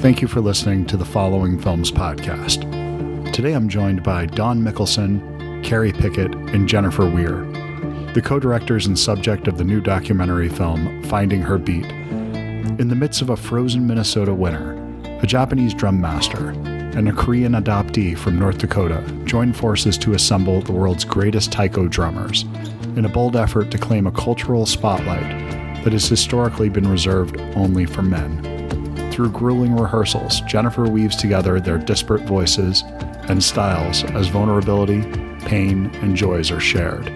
Thank you for listening to the Following Films podcast. Today I'm joined by Dawn Mikkelson, Keri Pickett, and Jennifer Weir, the co-directors and subject of the new documentary film, Finding Her Beat. In the midst of a frozen Minnesota winter, a Japanese drum master and a Korean adoptee from North Dakota join forces to assemble the world's greatest Taiko drummers in a bold effort to claim a cultural spotlight that has historically been reserved only for men. Through grueling rehearsals, Jennifer weaves together their disparate voices and styles as vulnerability, pain, and joys are shared.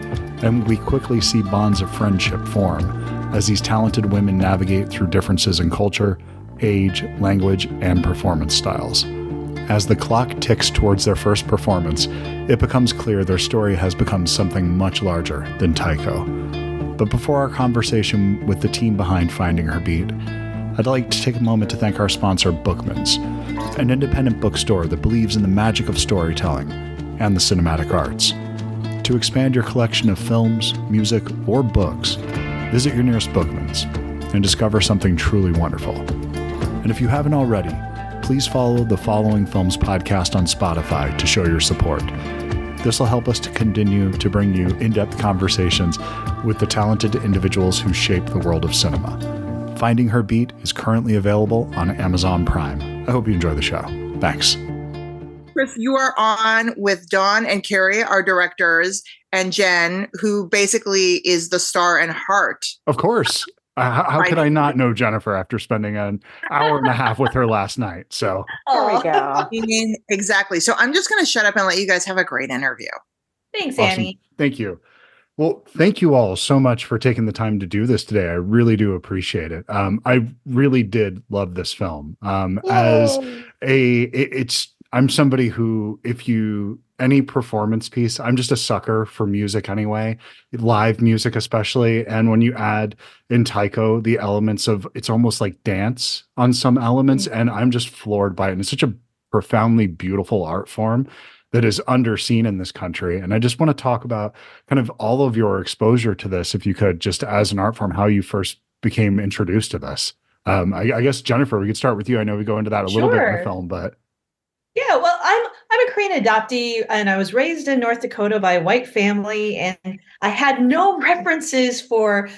And we quickly see bonds of friendship form as these talented women navigate through differences in culture, age, language, and performance styles. As the clock ticks towards their first performance, it becomes clear their story has become something much larger than Taiko. But before our conversation with the team behind Finding Her Beat, I'd like to take a moment to thank our sponsor, Bookman's, an independent bookstore that believes in the magic of storytelling and the cinematic arts. To expand your collection of films, music, or books, visit your nearest Bookman's and discover something truly wonderful. And if you haven't already, please follow the Following Films podcast on Spotify to show your support. This will help us to continue to bring you in-depth conversations with the talented individuals who shape the world of cinema. Finding Her Beat is currently available on Amazon Prime. I hope you enjoy the show. Thanks. Chris, you are on with Dawn and Keri, our directors, and Jen, who basically is the star and heart. Of course. How could I not know Jennifer after spending an hour and a half with her last night? So There we go. I mean, exactly. So I'm just going to shut up and let you guys have a great interview. Thanks, awesome. Annie. Thank you. Well, thank you all so much for taking the time to do this today. I really do appreciate it. I really did love this film. I'm somebody who, any performance piece, I'm just a sucker for music anyway, live music especially. And when you add in Taiko the elements of, it's almost like dance on some elements, and I'm just floored by it. And it's such a profoundly beautiful art form that is underseen in this country. And I just want to talk about kind of all of your exposure to this, if you could, just as an art form, how you first became introduced to this. I guess, Jennifer, we could start with you. I know we go into that a little bit in the film, but. Yeah, well, I'm a Korean adoptee, and I was raised in North Dakota by a white family, and I had no references for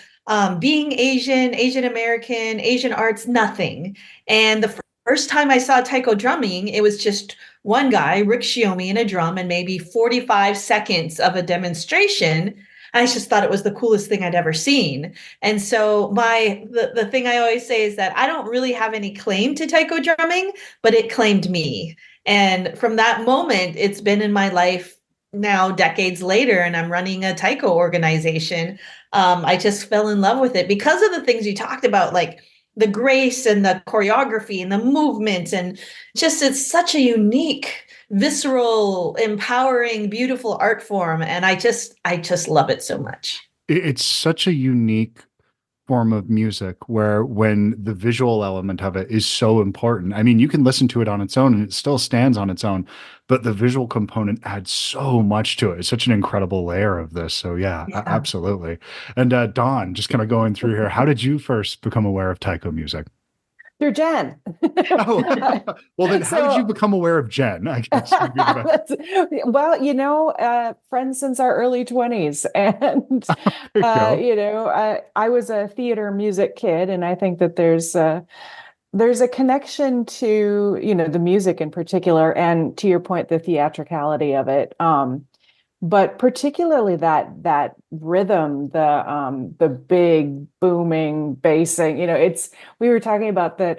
being Asian, Asian American, Asian arts, nothing. And the first time I saw Taiko drumming, it was just one guy, Rick Shiomi, in a drum, and maybe 45 seconds of a demonstration. I just thought it was the coolest thing I'd ever seen. And so the thing I always say is that I don't really have any claim to Taiko drumming, but it claimed me. And from that moment, it's been in my life now decades later, and I'm running a Taiko organization. I just fell in love with it because of the things you talked about, like the grace and the choreography and the movement, and just, it's such a unique, visceral, empowering, beautiful art form. And I just love it so much. It's such a unique form of music where, when the visual element of it is so important, I mean, you can listen to it on its own and it still stands on its own, but the visual component adds so much to it. It's such an incredible layer of this. So yeah. Absolutely. And Dawn, just kind of going through here, how did you first become aware of Taiko music? Through Jen. Well, then how did you become aware of Jen? I guess. Well, friends since our early 20s. And, I was a theater music kid. And I think that there's a connection to, the music in particular. And to your point, the theatricality of it. But particularly that rhythm, the big booming bassing, we were talking about that,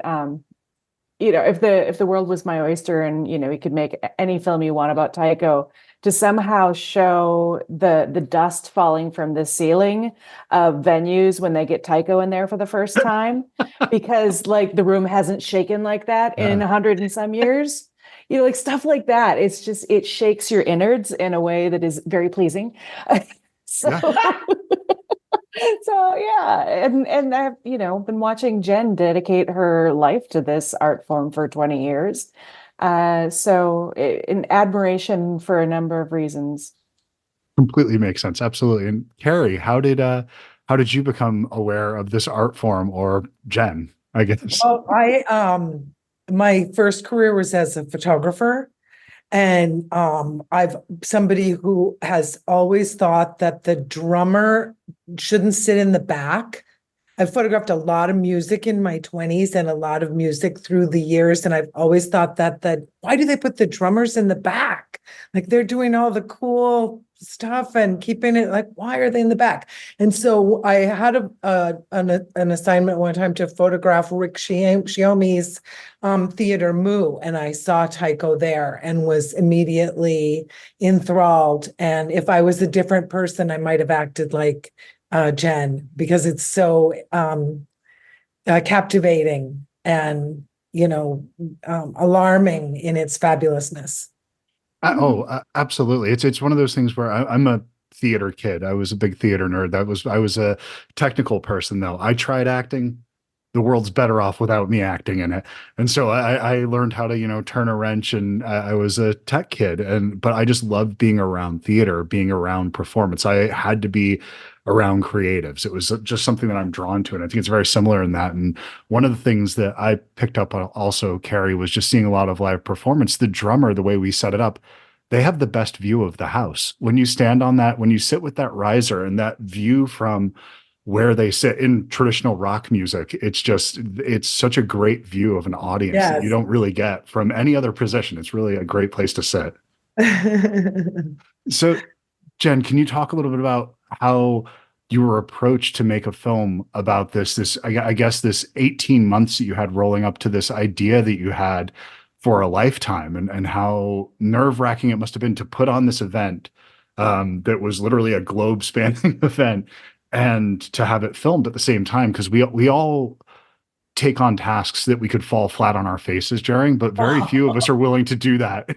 if the world was my oyster and, you could make any film you want about Taiko, to somehow show the dust falling from the ceiling of venues when they get Taiko in there for the first time, because like the room hasn't shaken like that in 100 and some years. Like stuff like that. It's just, it shakes your innards in a way that is very pleasing. So yeah. And I've, been watching Jen dedicate her life to this art form for 20 years. In admiration for a number of reasons. Completely makes sense. Absolutely. And Keri, how did you become aware of this art form, or Jen, I guess? Well, my first career was as a photographer. And I've somebody who has always thought that the drummer shouldn't sit in the back. I photographed a lot of music in my 20s and a lot of music through the years. And I've always thought that why do they put the drummers in the back? Like they're doing all the cool stuff and keeping it, like, why are they in the back? And so I had an assignment one time to photograph Rick Shiomi's theater Moo, and I saw Taiko there and was immediately enthralled. And if I was a different person, I might have acted like Jen, because it's so captivating and, alarming in its fabulousness. Absolutely. It's one of those things where I'm a theater kid. I was a big theater nerd. I was a technical person though. I tried acting. The world's better off without me acting in it. And so I learned how to, turn a wrench, and I was a tech kid, but I just loved being around theater, being around performance. I had to be around creatives. It was just something that I'm drawn to. And I think it's very similar in that. And one of the things that I picked up on also, Keri, was just seeing a lot of live performance. The drummer, the way we set it up, they have the best view of the house. When you stand on that, when you sit with that riser and that view from where they sit in traditional rock music, it's such a great view of an audience that you don't really get from any other position. It's really a great place to sit. So, Jen, can you talk a little bit about how you were approached to make a film about this, I guess this 18 months that you had rolling up to this idea that you had for a lifetime, and how nerve-wracking it must have been to put on this event that was literally a globe-spanning event, and to have it filmed at the same time, because we all take on tasks that we could fall flat on our faces during, but very few of us are willing to do that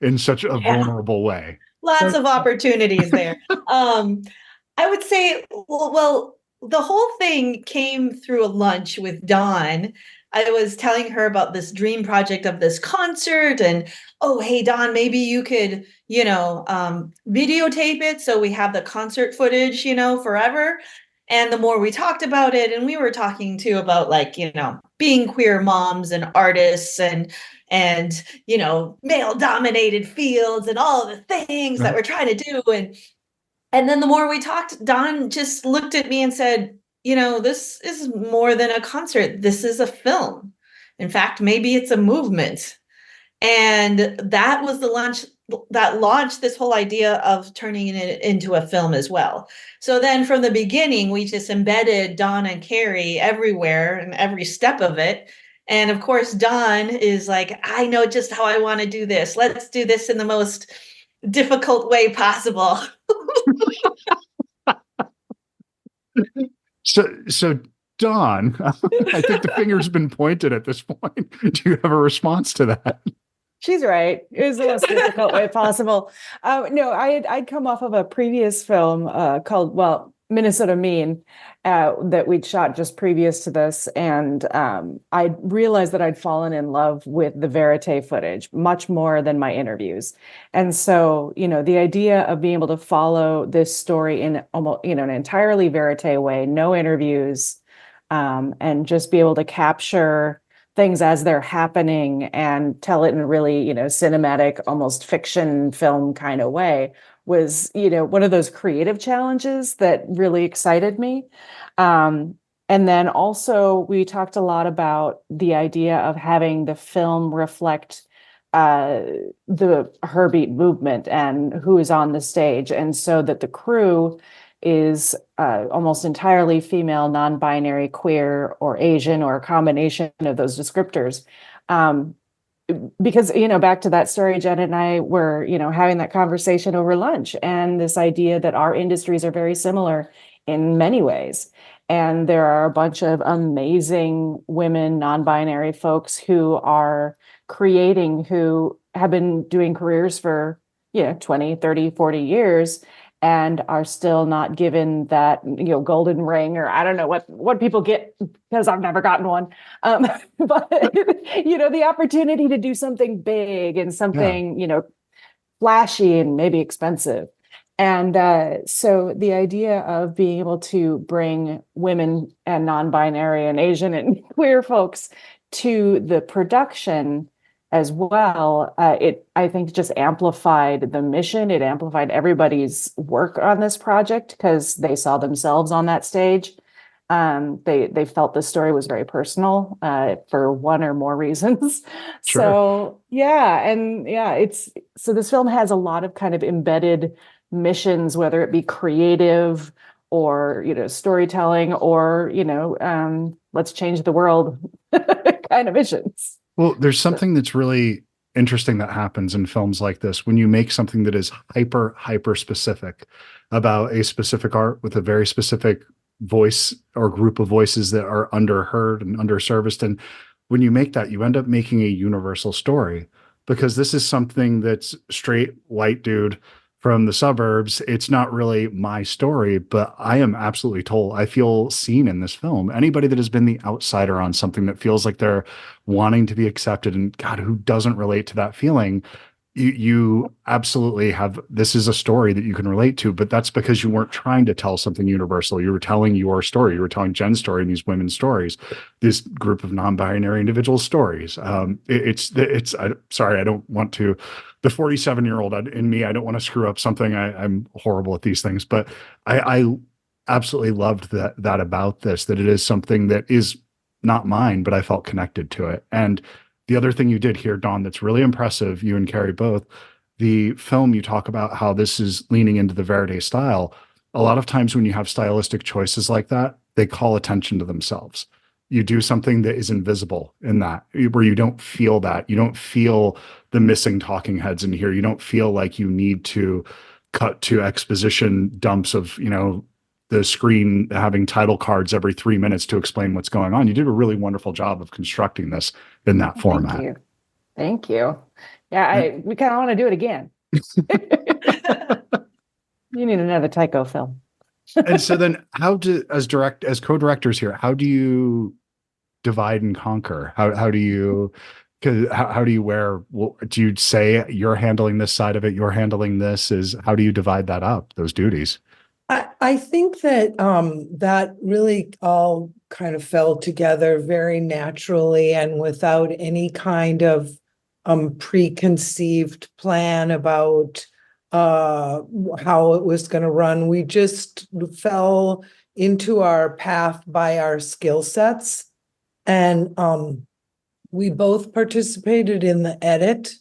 in such a vulnerable way. Lots of opportunities there. I would say, well, the whole thing came through a lunch with Dawn. I was telling her about this dream project of this concert, and, oh, hey, Dawn, maybe you could, videotape it so we have the concert footage, forever. And the more we talked about it, and we were talking too about, like, being queer moms and artists and male dominated fields and all the things that we're trying to do. And then the more we talked, Dawn just looked at me and said, this is more than a concert. This is a film. In fact, maybe it's a movement. And that was the launch that launched this whole idea of turning it into a film as well. So then from the beginning, we just embedded Dawn and Keri everywhere and every step of it. And of course, Dawn is like, I know just how I want to do this. Let's do this in the most difficult way possible. So Dawn, I think the finger's been pointed at this point. Do you have a response to that? She's right. It was the most difficult way possible. No, I'd come off of a previous film called, Minnesota Mean, that we'd shot just previous to this. And I realized that I'd fallen in love with the verite footage much more than my interviews. And so, the idea of being able to follow this story in almost, an entirely verite way, no interviews, and just be able to capture things as they're happening and tell it in a really, cinematic, almost fiction film kind of way was, one of those creative challenges that really excited me. And then also we talked a lot about the idea of having the film reflect the Heartbeat movement and who is on the stage. And so that the crew is almost entirely female, non-binary, queer, or Asian, or a combination of those descriptors. Because, back to that story, Jen and I were, having that conversation over lunch, and this idea that our industries are very similar in many ways. And there are a bunch of amazing women, non-binary folks who are creating, who have been doing careers for, 20, 30, 40 years, and are still not given that, golden ring, or I don't know what people get, because I've never gotten one. But, the opportunity to do something big and something, flashy and maybe expensive. And so the idea of being able to bring women and non-binary and Asian and queer folks to the production as well, I think just amplified the mission. It amplified everybody's work on this project because they saw themselves on that stage. They felt the story was very personal for one or more reasons. Sure. So so this film has a lot of kind of embedded missions, whether it be creative or storytelling or let's change the world kind of missions. Well, there's something that's really interesting that happens in films like this when you make something that is hyper specific about a specific art with a very specific voice or group of voices that are underheard and underserviced. And when you make that, you end up making a universal story, because this is something that's straight white dude from the suburbs. It's not really my story, but I am absolutely told. I feel seen in this film. Anybody that has been the outsider on something that feels like they're wanting to be accepted, and God, who doesn't relate to that feeling? You absolutely have. This is a story that you can relate to, but that's because you weren't trying to tell something universal. You were telling your story. You were telling Jen's story and these women's stories, this group of non-binary individuals' stories. Sorry, I don't want to. The 47-year-old in me, I don't want to screw up something. I'm horrible at these things, but I absolutely loved that about this, that it is something that is not mine, but I felt connected to it. And the other thing you did here, Dawn, that's really impressive, you and Keri both, the film, you talk about how this is leaning into the Verite style. A lot of times when you have stylistic choices like that, they call attention to themselves. You do something that is invisible in that, where you don't feel that. You don't feel the missing talking heads in here. You don't feel like you need to cut to exposition dumps of, the screen having title cards every 3 minutes to explain what's going on. You did a really wonderful job of constructing this in that format. Thank you. Yeah, we kind of want to do it again. You need another Taiko film. And so then as co-directors here, how do you divide and conquer? How do you do you say you're handling this side of it, you're handling this? How do you divide that up, those duties? I think that that really all kind of fell together very naturally and without any kind of preconceived plan about how it was going to run. We just fell into our path by our skill sets, and we both participated in the edit,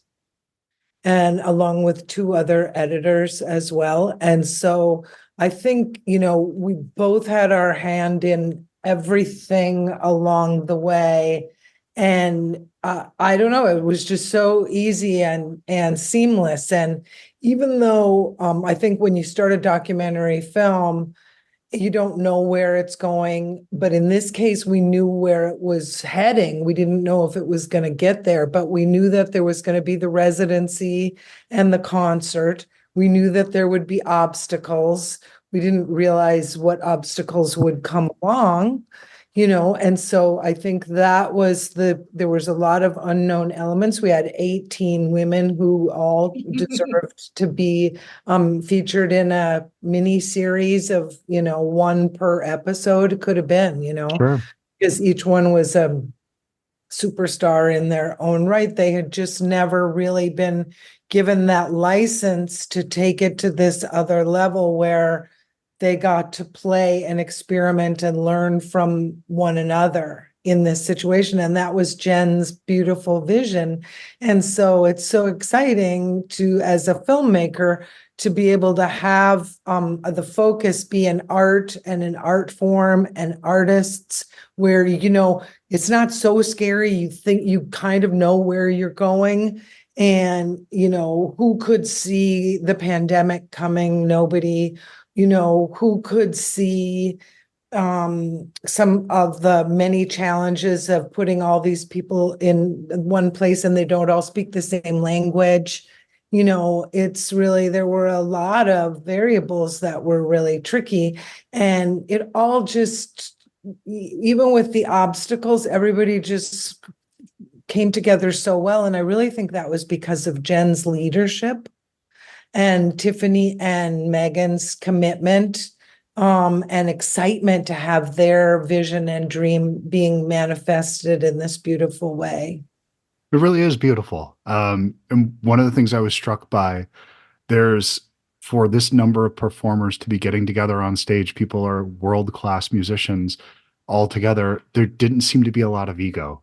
and along with two other editors as well. And so I think, we both had our hand in everything along the way. And I don't know, it was just so easy and seamless. And even though I think when you start a documentary film, you don't know where it's going. But in this case, we knew where it was heading. We didn't know if it was going to get there, but we knew that there was going to be the residency and the concert. We knew that there would be obstacles. We didn't realize what obstacles would come along, and so I think that was there was a lot of unknown elements. We had 18 women who all deserved to be featured in a mini series of, one per episode could have been, Sure. Because each one was a superstar in their own right. They had just never really been given that license to take it to this other level where they got to play and experiment and learn from one another in this situation. And that was Jen's beautiful vision. And so it's so exciting as a filmmaker, to be able to have the focus be an art and an art form and artists where, it's not so scary. You think you kind of know where you're going. And, who could see the pandemic coming? Nobody. Who could see some of the many challenges of putting all these people in one place and they don't all speak the same language. It's really, there were a lot of variables that were really tricky, and it all just, even with the obstacles, everybody just came together so well. And I really think that was because of Jen's leadership and Tiffany and Megan's commitment and excitement to have their vision and dream being manifested in this beautiful way. It really is beautiful. And one of the things I was struck by, there's for this number of performers to be getting together on stage, people are world-class musicians all together. There didn't seem to be a lot of ego,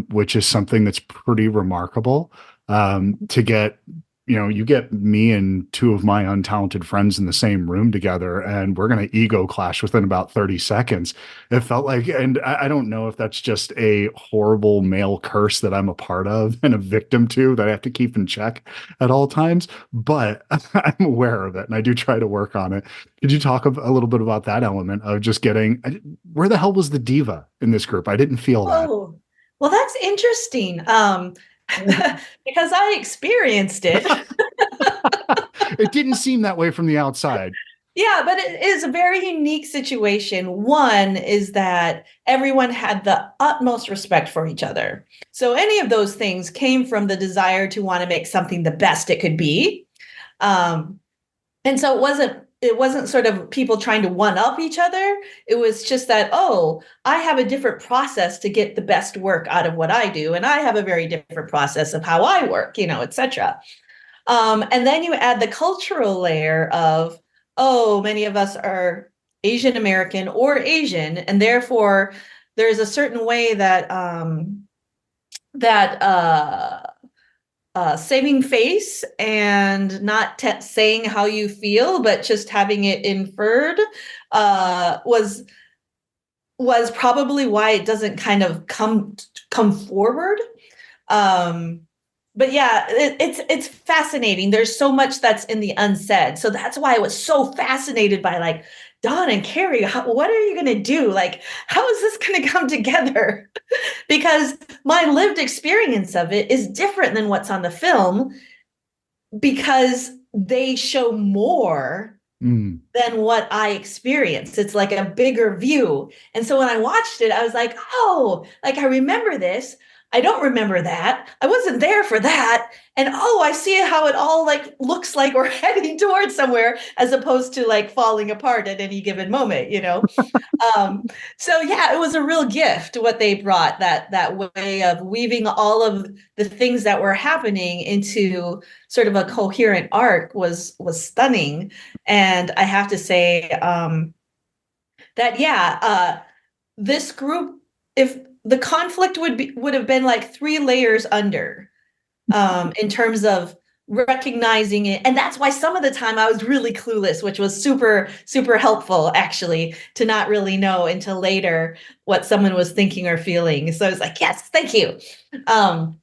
which is something that's pretty remarkable. To get, you get me and two of my untalented friends in the same room together, and we're going to ego clash within about 30 seconds. It felt like, and I don't know if that's just a horrible male curse that I'm a part of and a victim to that I have to keep in check at all times, but I'm aware of it and I do try to work on it. Could you talk a little bit about that element of just where the hell was the diva in this group? I didn't feel that. Oh, well, that's interesting. Because I experienced it. It didn't seem that way from the outside. Yeah, but it is a very unique situation. One is that everyone had the utmost respect for each other. So any of those things came from the desire to want to make something the best it could be. And so it wasn't sort of people trying to one up each other. It was just that, oh, I have a different process to get the best work out of what I do. And I have a very different process of how I work, et cetera. And then you add the cultural layer of, oh, many of us are Asian American or Asian, and therefore there's a certain way that saving face and not saying how you feel, but just having it inferred was probably why it doesn't kind of come forward. But yeah, it's fascinating. There's so much that's in the unsaid. So that's why I was so fascinated by like, Dawn and Keri, what are you going to do? Like, how is this going to come together? Because my lived experience of it is different than what's on the film, because they show more than what I experienced. It's like a bigger view. And so when I watched it, I was like, oh, like I remember this. I don't remember that. I wasn't there for that. And oh, I see how it all like looks like we're heading towards somewhere, as opposed to like falling apart at any given moment, So yeah, it was a real gift what they brought, that way of weaving all of the things that were happening into sort of a coherent arc was stunning. And I have to say that this group, if the conflict would have been like 3 layers under, in terms of recognizing it. And that's why some of the time I was really clueless, which was super, super helpful actually, to not really know until later what someone was thinking or feeling. So I was like, yes, thank you. But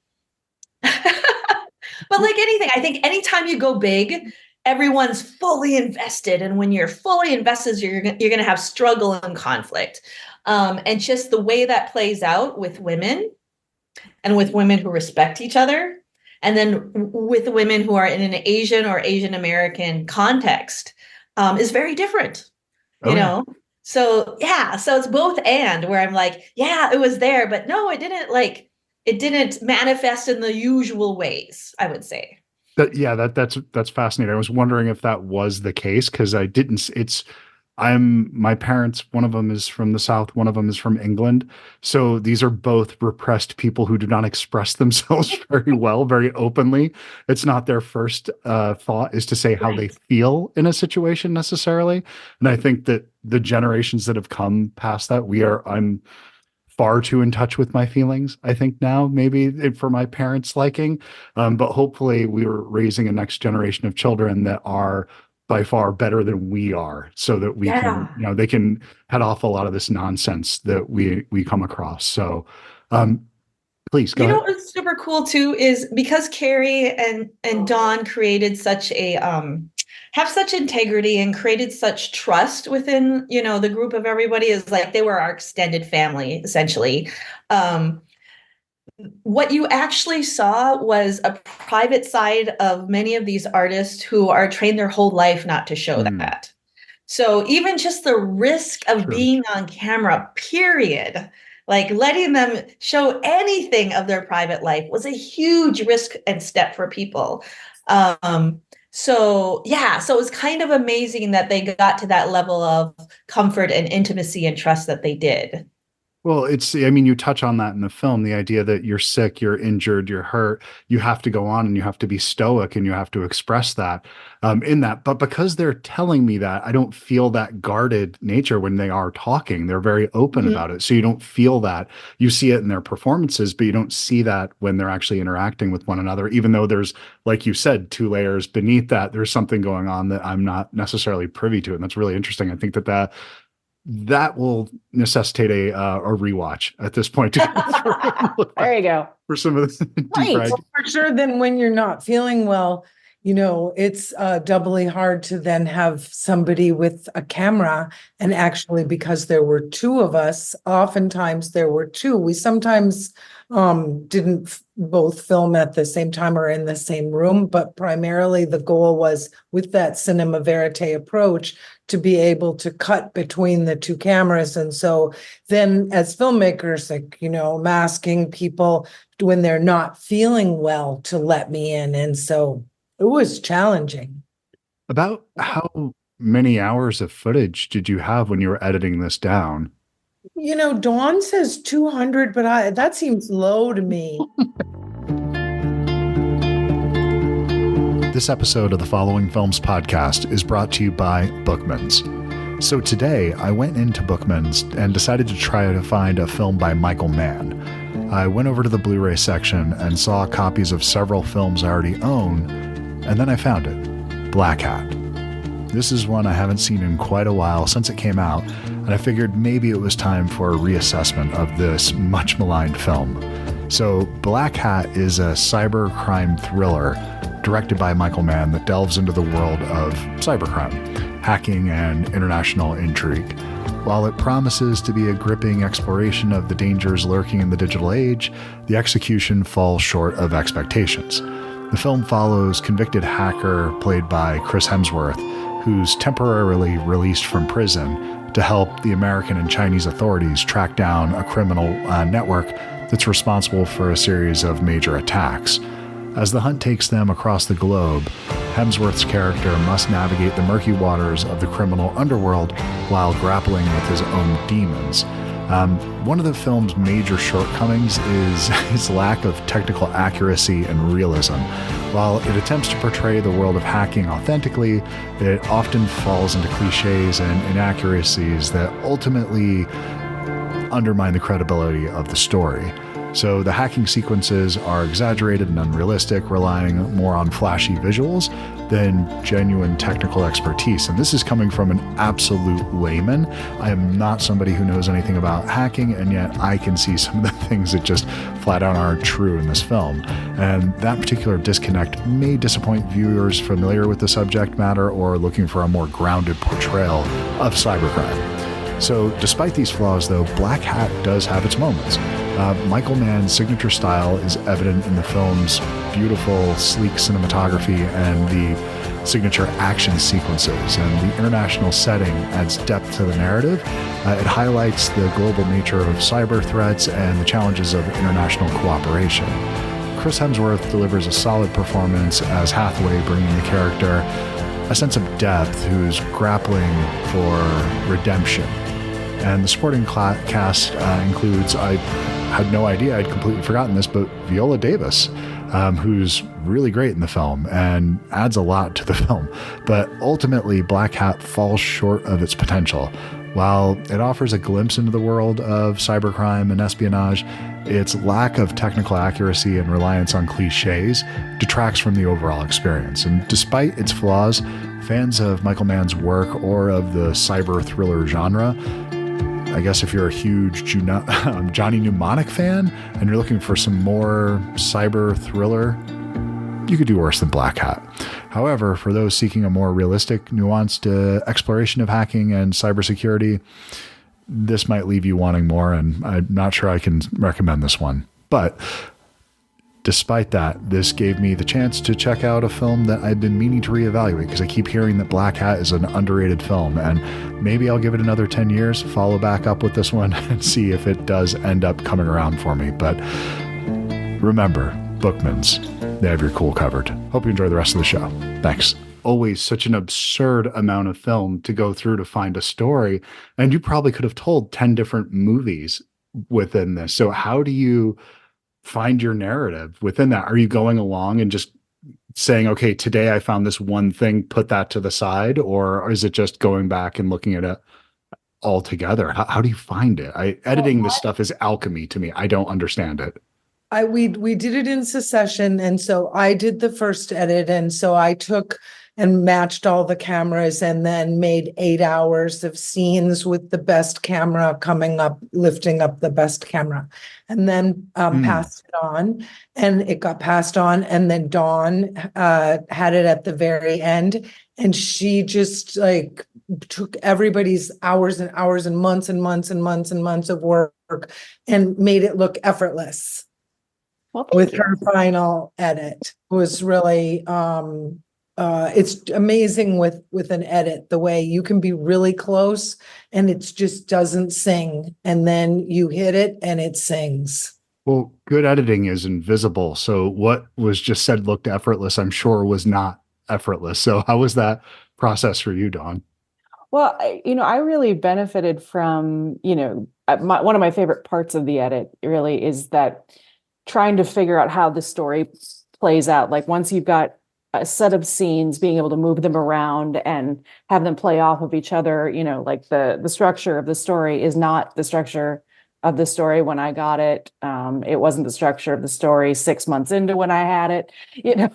like anything, I think anytime you go big, everyone's fully invested. And when you're fully invested, you're going to have struggle and conflict. And just the way that plays out with women, and with women who respect each other, and then with women who are in an Asian or Asian American context, is very different, know? So it's both and, where I'm like, yeah, it was there, but no, it didn't manifest in the usual ways, I would say. That's fascinating. I was wondering if that was the case, because my parents, one of them is from the South, one of them is from England. So these are both repressed people who do not express themselves very well, very openly. It's not their first thought is to say how they feel in a situation necessarily. And I think that the generations that have come past that, I'm far too in touch with my feelings, I think now, maybe for my parents' liking. But hopefully we were raising a next generation of children that are by far better than we are, so that we can, they can head off a lot of this nonsense that we come across. So please go ahead. What's super cool too is because Keri and Dawn created such a have such integrity and created such trust within the group of everybody, is like they were our extended family essentially. What you actually saw was a private side of many of these artists who are trained their whole life not to show that. So even just the risk of being on camera, period, like letting them show anything of their private life was a huge risk and step for people. So yeah, so it was kind of amazing that they got to that level of comfort and intimacy and trust that they did. Well, you touch on that in the film, the idea that you're sick, you're injured, you're hurt, you have to go on and you have to be stoic and you have to express that in that. But because they're telling me that, I don't feel that guarded nature when they are talking. They're very open about it. So you don't feel that. You see it in their performances, but you don't see that when they're actually interacting with one another, even though there's, like you said, 2 layers beneath that. There's something going on that I'm not necessarily privy to. And that's really interesting. I think that will necessitate a rewatch at this point. There you go. For some of the deep Well, for sure. Then when you're not feeling well, it's doubly hard to then have somebody with a camera. And actually, because there were 2 of us, oftentimes there were 2. We sometimes didn't both film at the same time or in the same room, but primarily the goal was, with that cinema verite approach, to be able to cut between the 2 cameras. And so then as filmmakers, I'm asking people when they're not feeling well to let me in. And so it was challenging. About how many hours of footage did you have when you were editing this down? Dawn says 200, but that seems low to me. This episode of the Following Films podcast is brought to you by Bookman's. So today I went into Bookman's and decided to try to find a film by Michael Mann. I went over to the Blu-ray section and saw copies of several films I already own, and then I found it, Black Hat. This is one I haven't seen in quite a while since it came out, and I figured maybe it was time for a reassessment of this much maligned film. So Black Hat is a cyber crime thriller directed by Michael Mann that delves into the world of cybercrime, hacking, and international intrigue. While it promises to be a gripping exploration of the dangers lurking in the digital age, the execution falls short of expectations. The film follows convicted hacker played by Chris Hemsworth, who's temporarily released from prison to help the American and Chinese authorities track down a criminal network that's responsible for a series of major attacks. As the hunt takes them across the globe, Hemsworth's character must navigate the murky waters of the criminal underworld while grappling with his own demons. One of the film's major shortcomings is its lack of technical accuracy and realism. While it attempts to portray the world of hacking authentically, it often falls into cliches and inaccuracies that ultimately undermine the credibility of the story. So the hacking sequences are exaggerated and unrealistic, relying more on flashy visuals than genuine technical expertise. And this is coming from an absolute layman. I am not somebody who knows anything about hacking, and yet I can see some of the things that just flat out aren't true in this film. And that particular disconnect may disappoint viewers familiar with the subject matter or looking for a more grounded portrayal of cybercrime. So despite these flaws, though, Black Hat does have its moments. Michael Mann's signature style is evident in the film's beautiful, sleek cinematography and the signature action sequences, and the international setting adds depth to the narrative. It highlights the global nature of cyber threats and the challenges of international cooperation. Chris Hemsworth delivers a solid performance as Hathaway, bringing the character a sense of depth who's grappling for redemption. And the supporting cast includes, I had no idea, I'd completely forgotten this, but Viola Davis, who's really great in the film and adds a lot to the film. But ultimately, Black Hat falls short of its potential. While it offers a glimpse into the world of cybercrime and espionage, its lack of technical accuracy and reliance on cliches detracts from the overall experience. And despite its flaws, fans of Michael Mann's work or of the cyber thriller genre, I guess if you're a huge Johnny Mnemonic fan and you're looking for some more cyber thriller, you could do worse than Black Hat. However, for those seeking a more realistic, nuanced exploration of hacking and cybersecurity, this might leave you wanting more, and I'm not sure I can recommend this one. But despite that, this gave me the chance to check out a film that I've been meaning to reevaluate, because I keep hearing that Black Hat is an underrated film, and maybe I'll give it another 10 years, follow back up with this one, and see if it does end up coming around for me. But remember, Bookman's, they have your cool covered. Hope you enjoy the rest of the show. Thanks. always such an absurd amount of film to go through to find a story. And you probably could have told 10 different movies within this. So how do you find your narrative within that? Are you going along and just saying, okay, today I found this one thing, put that to the side? Or is it just going back and looking at it all together? How do you find it? Editing this stuff is alchemy to me. I don't understand it. We did it in succession, and so I did the first edit, and so I took and matched all the cameras and then made 8 hours of scenes with the best camera coming up, lifting up the best camera, and then passed it on, and it got passed on, and then Dawn had it at the very end, and she just like took everybody's hours and hours and months and months and months and months of work and made it look effortless. Well, With her final edit. It was really it's amazing with an edit, the way you can be really close and it just doesn't sing, and then you hit it and it sings. Well, good editing is invisible. So what was just said looked effortless, I'm sure was not effortless. So how was that process for you, Dawn? Well, I really benefited from, one of my favorite parts of the edit really is that trying to figure out how the story plays out. Like once you've got a set of scenes, being able to move them around and have them play off of each other, like the structure of the story is not the structure of the story when I got it. It wasn't the structure of the story 6 months into when I had it.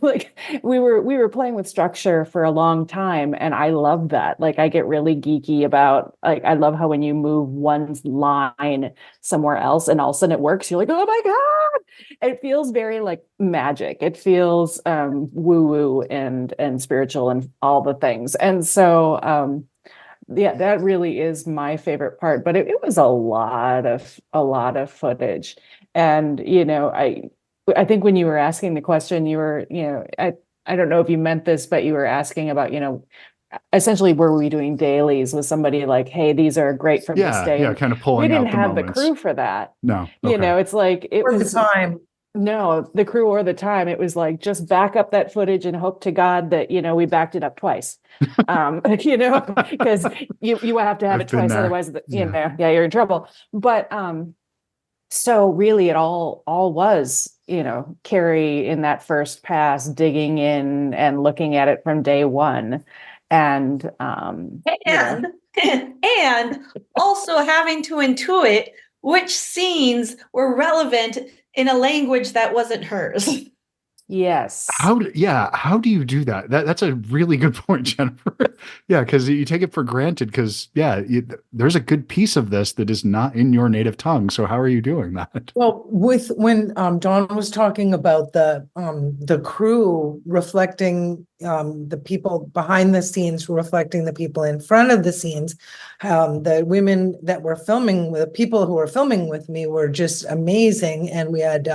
Like we were playing with structure for a long time, and I love that. Like I get really geeky about, like, I love how when you move one line somewhere else and all of a sudden it works, you're like, oh my God. It feels very like magic. It feels woo-woo and spiritual and all the things. And so yeah, that really is my favorite part, but it was a lot of footage. And, I think when you were asking the question, you were, I don't know if you meant this, but you were asking about, essentially, were we doing dailies with somebody like, hey, these are great from this day? Yeah, kind of pulling out the moments. We didn't have the crew for that. No. Okay. It's like, it For was the time. No, the crew or the time. It was like, just back up that footage and hope to God that, we backed it up twice. Because you have to have I've it twice. been there. Otherwise, you're in trouble. But so really it all was, Keri in that first pass, digging in and looking at it from day one. And and also having to intuit which scenes were relevant in a language that wasn't hers. Yes. How do you do that? That's a really good point, Jennifer. Yeah, because you take it for granted because, there's a good piece of this that is not in your native tongue. So how are you doing that? Well, when Dawn was talking about the crew reflecting the people behind the scenes, reflecting the people in front of the scenes, the women that were filming, the people who were filming with me were just amazing. And we had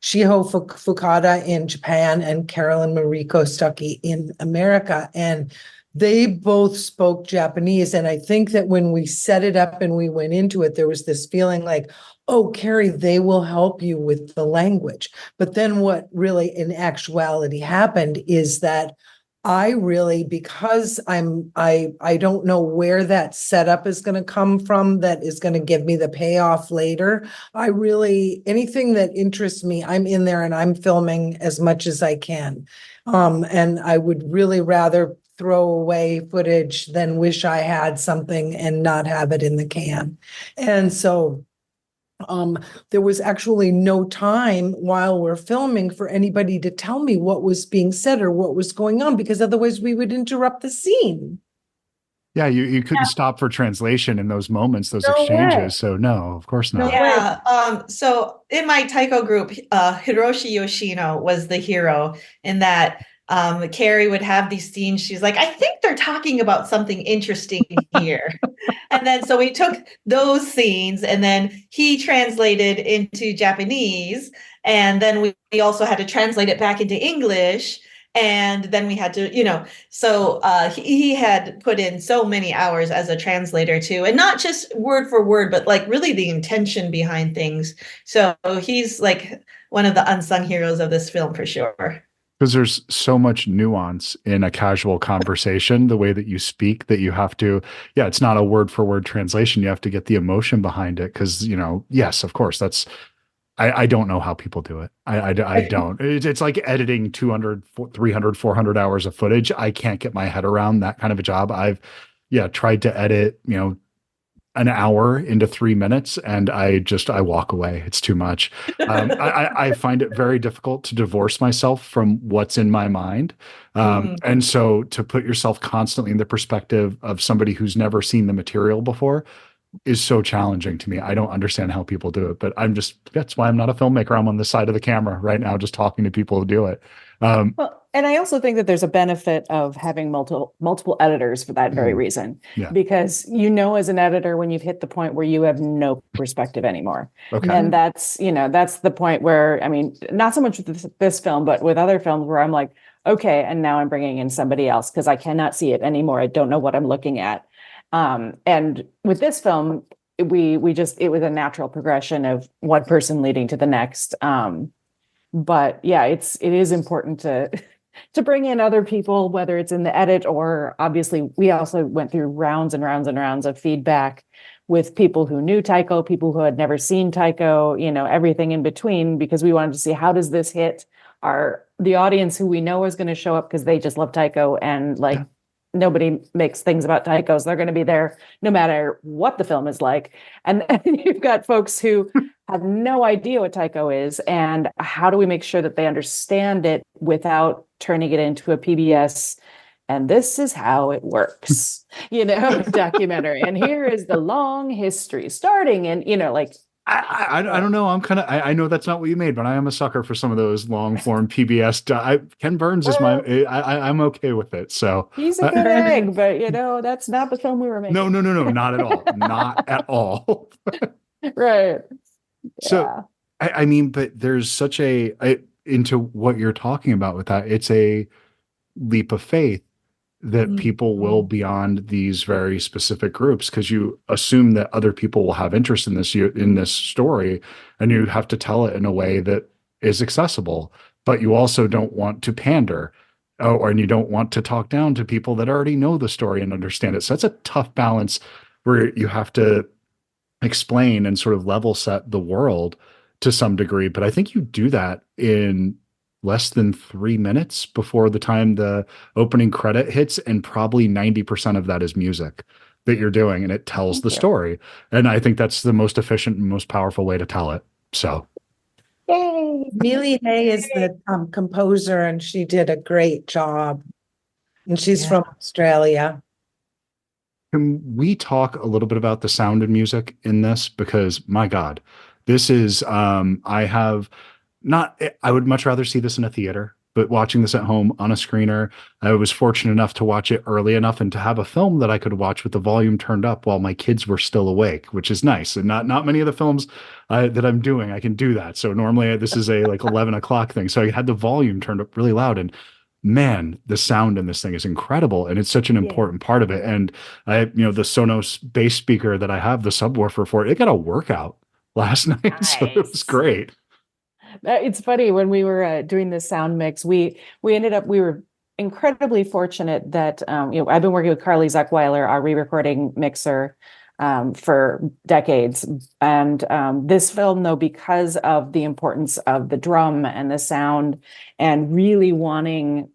Shiho Fukada in Japan and Carolyn Mariko Stuckey in America. And they both spoke Japanese. And I think that when we set it up and we went into it, there was this feeling like, oh, Keri, they will help you with the language. But then what really in actuality happened is that I really, because I don't know where that setup is going to come from that is going to give me the payoff later. Anything that interests me, I'm in there and I'm filming as much as I can. And I would really rather throw away footage than wish I had something and not have it in the can. And so there was actually no time while we're filming for anybody to tell me what was being said or what was going on, because otherwise we would interrupt the scene. Yeah, you couldn't stop for translation in those moments, those exchanges. So no, of course not. So in my Taiko group, Hiroshi Yoshino was the hero in that Keri would have these scenes. She's like, I think they're talking about something interesting here. And then so we took those scenes and then he translated into Japanese. And then we also had to translate it back into English. And then we had to, so he had put in so many hours as a translator too, and not just word for word, but like really the intention behind things. So he's like one of the unsung heroes of this film for sure. Because there's so much nuance in a casual conversation, the way that you speak, that you have to, yeah, it's not a word for word translation. You have to get the emotion behind it. Because, yes, of course, I don't know how people do it. I don't. It's like editing 200, 300, 400 hours of footage. I can't get my head around that kind of a job. I've, tried to edit, an hour into 3 minutes, and I walk away. It's too much. I find it very difficult to divorce myself from what's in my mind. And so to put yourself constantly in the perspective of somebody who's never seen the material before is so challenging to me. I don't understand how people do it, but that's why I'm not a filmmaker. I'm on the side of the camera right now, just talking to people who do it. Well, and I also think that there's a benefit of having multiple editors for that very reason. Yeah. Because as an editor, when you've hit the point where you have no perspective anymore. Okay. And that's the point where, I mean, not so much with this film, but with other films where I'm like, okay, and now I'm bringing in somebody else because I cannot see it anymore. I don't know what I'm looking at. And with this film, it was a natural progression of one person leading to the next. But yeah, it is important to bring in other people, whether it's in the edit or obviously we also went through rounds and rounds and rounds of feedback with people who knew Taiko, people who had never seen Taiko, everything in between, because we wanted to see how does this hit the audience who we know is going to show up because they just love Taiko and nobody makes things about Taikos. They're going to be there no matter what the film is like. And you've got folks who have no idea what Taiko is. And how do we make sure that they understand it without turning it into a PBS? And this is how it works, documentary. And here is the long history starting. And, I don't know. I know that's not what you made, but I am a sucker for some of those long form PBS. Ken Burns is I'm okay with it. So he's a good egg, but that's not the film we were making. No, not at all. Not at all. Right. So, Yeah. I mean, but there's such into what you're talking about with that. It's a leap of faith that people will beyond these very specific groups, because you assume that other people will have interest in this story, and you have to tell it in a way that is accessible, but you also don't want to pander, and you don't want to talk down to people that already know the story and understand it. So that's a tough balance where you have to explain and sort of level set the world to some degree. But I think you do that in less than 3 minutes before the time the opening credit hits, and probably 90% of that is music that you're doing, and it tells the story. And I think that's the most efficient and most powerful way to tell it. So yay. Mealy Hay is the composer, and she did a great job. And she's from Australia. Can we talk a little bit about the sound and music in this? Because my God, this is, I would much rather see this in a theater, but watching this at home on a screener, I was fortunate enough to watch it early enough and to have a film that I could watch with the volume turned up while my kids were still awake, which is nice. And not many of the films that I'm doing, I can do that. So normally this is a 11 o'clock thing. So I had the volume turned up really loud, and man, the sound in this thing is incredible. And it's such an important part of it. And the Sonos bass speaker that I have the subwoofer for, it got a workout last night. Nice. So it was great. It's funny, when we were doing this sound mix, we were incredibly fortunate that I've been working with Carly Zuckweiler, our re-recording mixer, for decades. And this film, though, because of the importance of the drum and the sound, and really wanting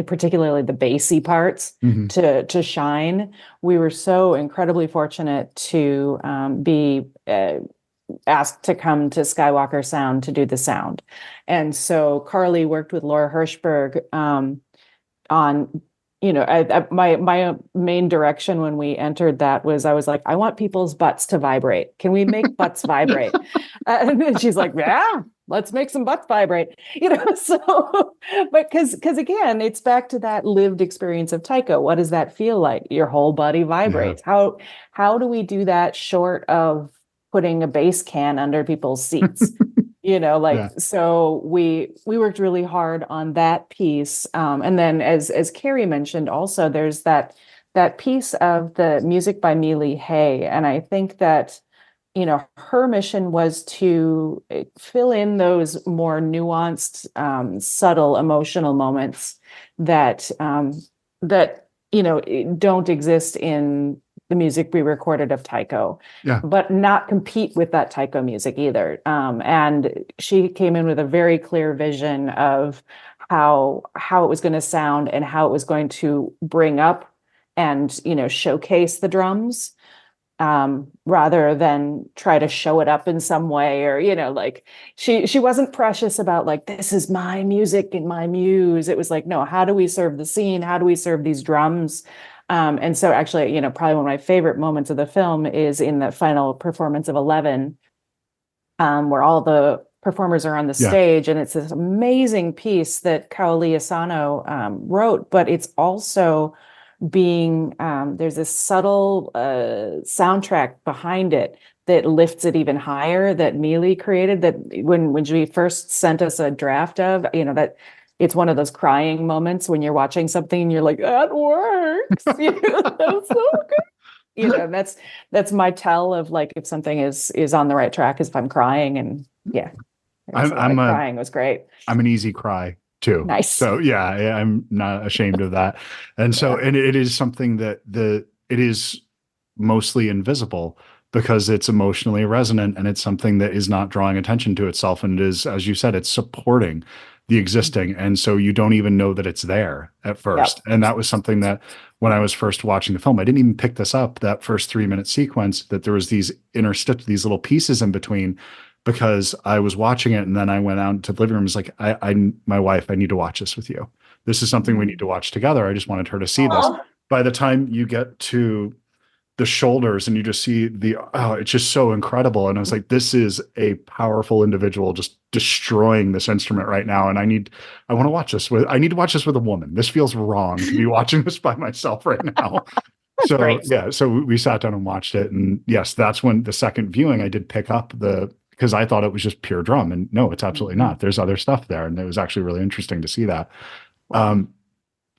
particularly the bassy parts to shine, we were so incredibly fortunate to be asked to come to Skywalker Sound to do the sound. And so Carly worked with Laura Hirschberg on, my main direction when we entered that was, I was like, I want people's butts to vibrate. Can we make butts vibrate? And then she's like, yeah, let's make some butts vibrate. So, but because again, it's back to that lived experience of Taiko. What does that feel like? Your whole body vibrates. Yeah. How do we do that short of putting a bass can under people's seats? So we worked really hard on that piece. And then as Keri mentioned, also there's that piece of the music by Mealy Hay. And I think that her mission was to fill in those more nuanced, subtle emotional moments that don't exist in the music we recorded of Taiko, but not compete with that Taiko music either. And she came in with a very clear vision of how it was going to sound and how it was going to bring up and showcase the drums, rather than try to show it up in some way, or like she wasn't precious about like, this is my music and my muse. It was like, no, how do we serve the scene? How do we serve these drums? And so actually, probably one of my favorite moments of the film is in the final performance of 11, where all the performers are on the stage, and it's this amazing piece that Kaoli Asano wrote, but it's also being there's this subtle soundtrack behind it that lifts it even higher, that Mealy created, that when she first sent us a draft of, that it's one of those crying moments when you're watching something and you're like, that works. That's so good. That's my tell of like, if something is on the right track, is if I'm crying. And crying was great. I'm an easy cry too. Nice. So yeah, I'm not ashamed of that. And so, and it is something that it is mostly invisible because it's emotionally resonant, and it's something that is not drawing attention to itself. And it is, as you said, it's supporting the existing. And so you don't even know that it's there at first. And that was something that when I was first watching the film, I didn't even pick this up, that first 3-minute sequence, that there was these these little pieces in between, because I was watching it and then I went out to the living room. It's like, my wife, I need to watch this with you. This is something we need to watch together. I just wanted her to see this. By the time you get to the shoulders and you just see it's just so incredible. And I was like, this is a powerful individual just destroying this instrument right now. And I need to watch this with a woman. This feels wrong to be watching this by myself right now. So right. Yeah, so we sat down and watched it. And yes, that's when the second viewing I did pick up because I thought it was just pure drum, and no, it's absolutely not. There's other stuff there. And it was actually really interesting to see that.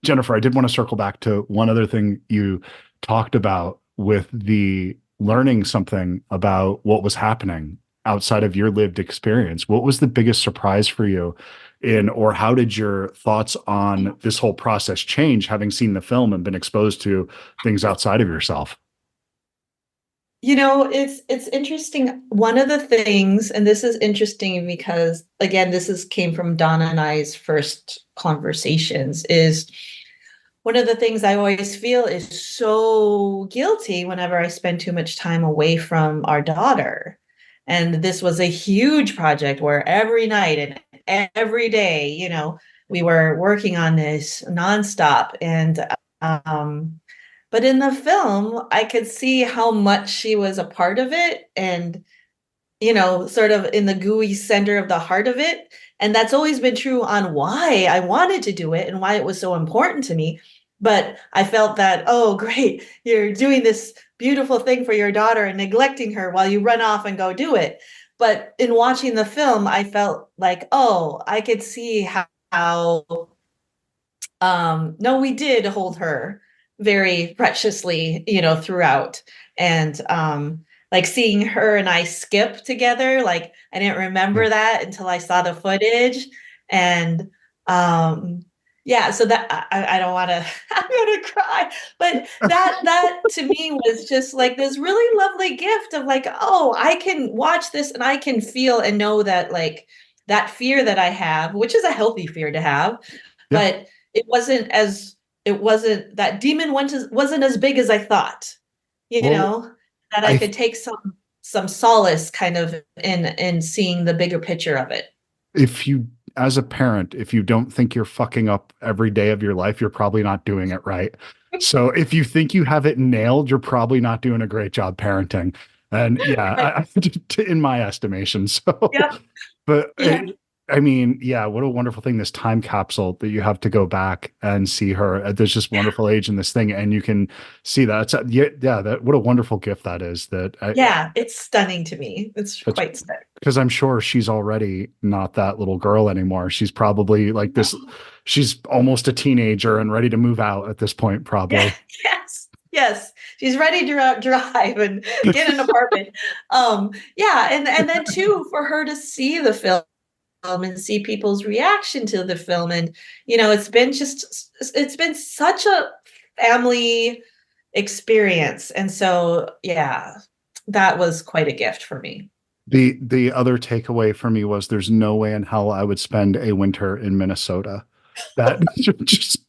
Jennifer, I did want to circle back to one other thing you talked about with the learning something about what was happening outside of your lived experience. What was the biggest surprise for you or how did your thoughts on this whole process change, having seen the film and been exposed to things outside of yourself? It's interesting. One of the things, and this is interesting because, again, came from Donna and I's first conversations, is one of the things I always feel is so guilty whenever I spend too much time away from our daughter. And this was a huge project where every night and every day, we were working on this nonstop. And, but in the film, I could see how much she was a part of it and, sort of in the gooey center of the heart of it. And that's always been true on why I wanted to do it and why it was so important to me. But I felt that, oh, great, you're doing this beautiful thing for your daughter and neglecting her while you run off and go do it. But in watching the film, I felt like, oh, I could see how no, we did hold her very preciously, throughout. And like seeing her and I skip together, like I didn't remember that until I saw the footage. And so that I don't want to, I'm going to cry, but that to me was just like this really lovely gift of like, oh, I can watch this and I can feel and know that like that fear that I have, which is a healthy fear to have, but it wasn't that demon wasn't as big as I thought, that I could take some solace kind of in seeing the bigger picture of it. As a parent, if you don't think you're fucking up every day of your life, you're probably not doing it right. So if you think you have it nailed, you're probably not doing a great job parenting. And in my estimation. So, but what a wonderful thing, this time capsule that you have to go back and see her at this just wonderful age in this thing. And you can see that. What a wonderful gift that is. It's stunning to me. It's quite stunning. Because I'm sure she's already not that little girl anymore. She's probably like this. She's almost a teenager and ready to move out at this point, probably. Yes. Yes, she's ready to drive and get an apartment. Yeah, and then too, for her to see the film and see people's reaction to the film, and it's been such a family experience, and so yeah, that was quite a gift for me. The other takeaway for me was there's no way in hell I would spend a winter in Minnesota. That just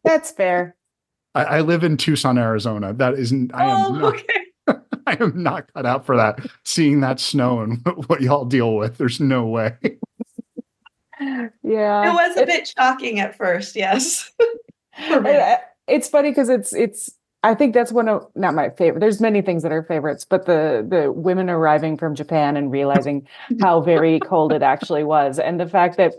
That's fair. I live in Tucson, Arizona. That isn't I am not Okay. I am not cut out for that. Seeing that snow and what y'all deal with, there's no way. Yeah. It was a bit shocking at first, yes. It's funny because it's I think that's one of not my favorite. There's many things that are favorites, but the women arriving from Japan and realizing how very cold it actually was, and the fact that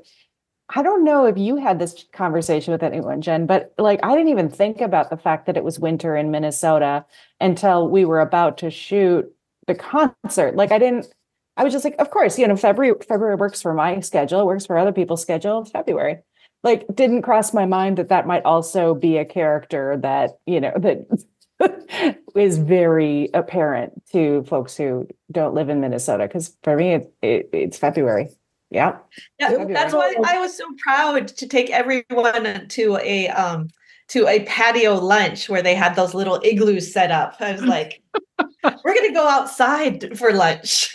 I don't know if you had this conversation with anyone, Jen, but like I didn't even think about the fact that it was winter in Minnesota until we were about to shoot the concert. Like I was just like, of course, February works for my schedule, works for other people's schedule. It's February. Like didn't cross my mind that might also be a character that, that is very apparent to folks who don't live in Minnesota. Because for me, it's February. Yeah. Yeah, that's why I was so proud to take everyone to a patio lunch where they had those little igloos set up. I was like, we're gonna go outside for lunch.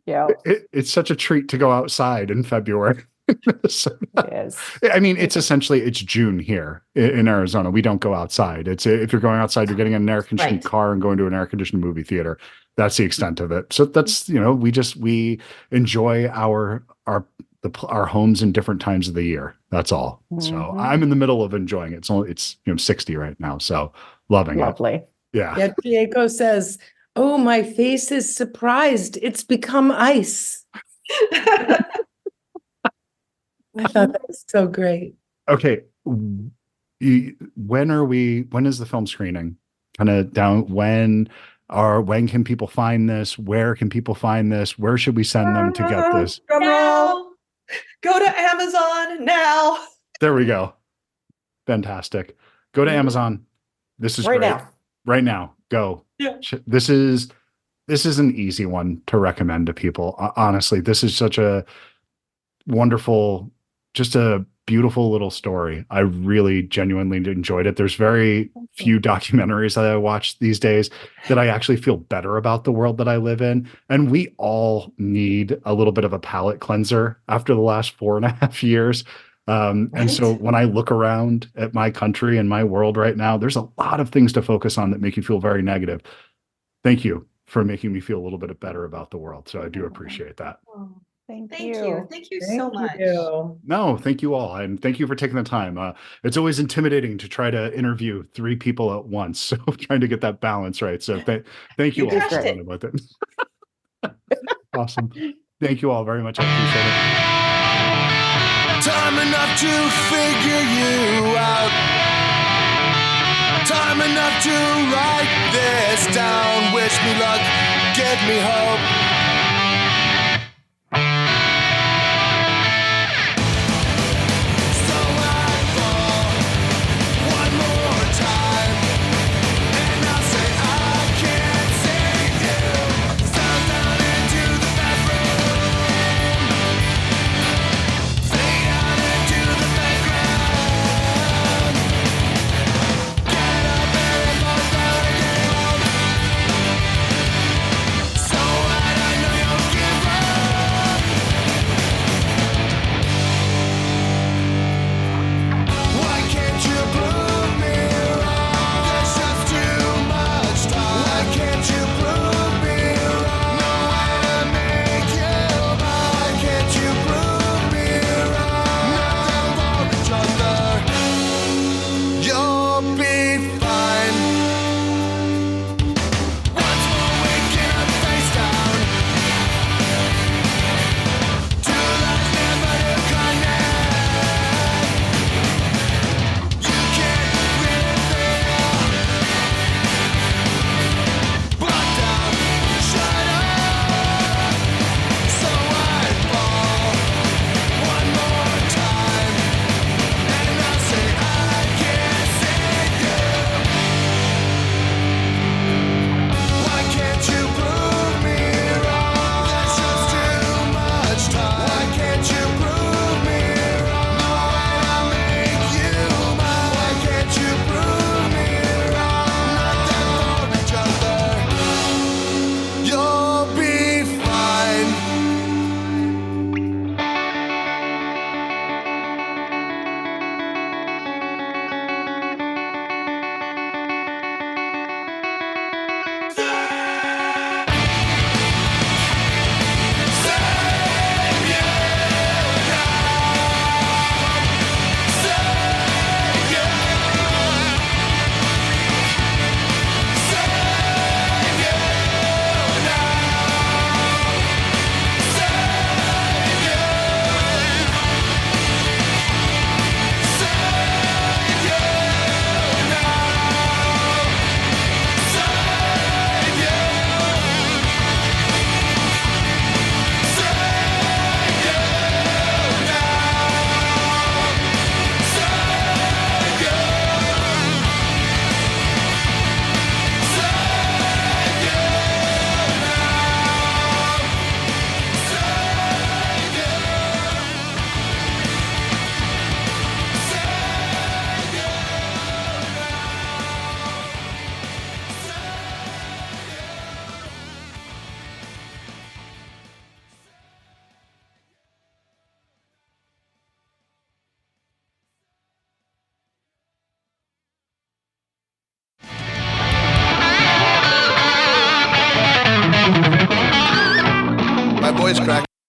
Yeah. It's such a treat to go outside in February. Yes. I mean, it's June here in Arizona. We don't go outside. If you're going outside, you're getting in an air conditioned car and going to an air conditioned movie theater. That's the extent of it. So that's, we enjoy our homes in different times of the year. That's all. Mm-hmm. So I'm in the middle of enjoying it. It's 60 right now. So loving it. Lovely. Yeah. Yeah. Taiko says, "Oh, my face is surprised. It's become ice." I thought that was so great. Okay. When is the film screening? Kind of down when can people find this? Where can people find this? Where should we send them to get this? Now. Go to Amazon now. There we go. Fantastic. Go to Amazon. This is right great. now. Right now. Go. Yeah. This is an easy one to recommend to people. Honestly, this is such a wonderful, just a beautiful little story. I really genuinely enjoyed it. There's very few documentaries that I watch these days that I actually feel better about the world that I live in. And we all need a little bit of a palate cleanser after the last 4.5 years. And so when I look around at my country and my world right now, there's a lot of things to focus on that make you feel very negative. Thank you for making me feel a little bit better about the world. So I do appreciate that. Thank you. Thank you Thank so much. you. No, thank you all. And thank you for taking the time. It's always intimidating to try to interview 3 people at once. So trying to get that balance right. So thank you all for running with it. Awesome. Thank you all very much. I appreciate it. Time enough to figure you out. Time enough to write this down. Wish me luck, give me hope. So witchcraft.